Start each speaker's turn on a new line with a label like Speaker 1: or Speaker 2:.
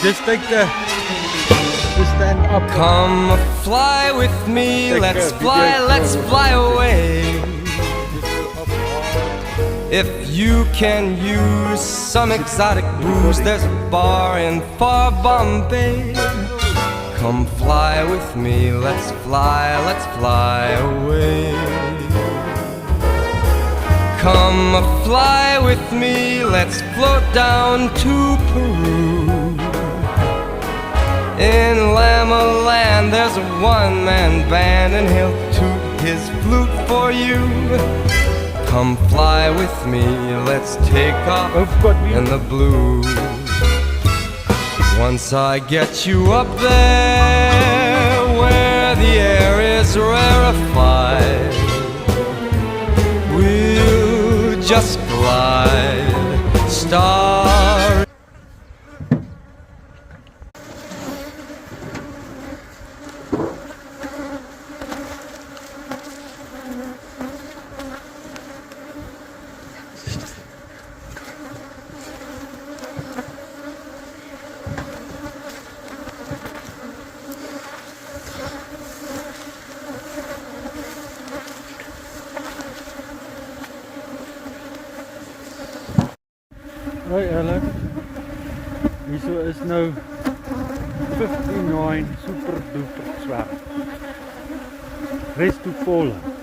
Speaker 1: Just take the stand up.
Speaker 2: Come fly with me,
Speaker 1: Take
Speaker 2: let's
Speaker 1: a
Speaker 2: fly,
Speaker 1: video
Speaker 2: let's
Speaker 1: for-
Speaker 2: fly away. If you can use some exotic booze, there's a bar in far Bombay. Come fly with me, let's fly away. Come fly with me, let's float down to Peru. In Lama Land there's a one-man band and he'll toot his flute for you. Come fly with me, let's take off in the blue. Once I get you up there where the air is rarefied, we'll just glide, star.
Speaker 1: Hoi Ellen, hierso is nou 59 super duper swam. Rest to follow.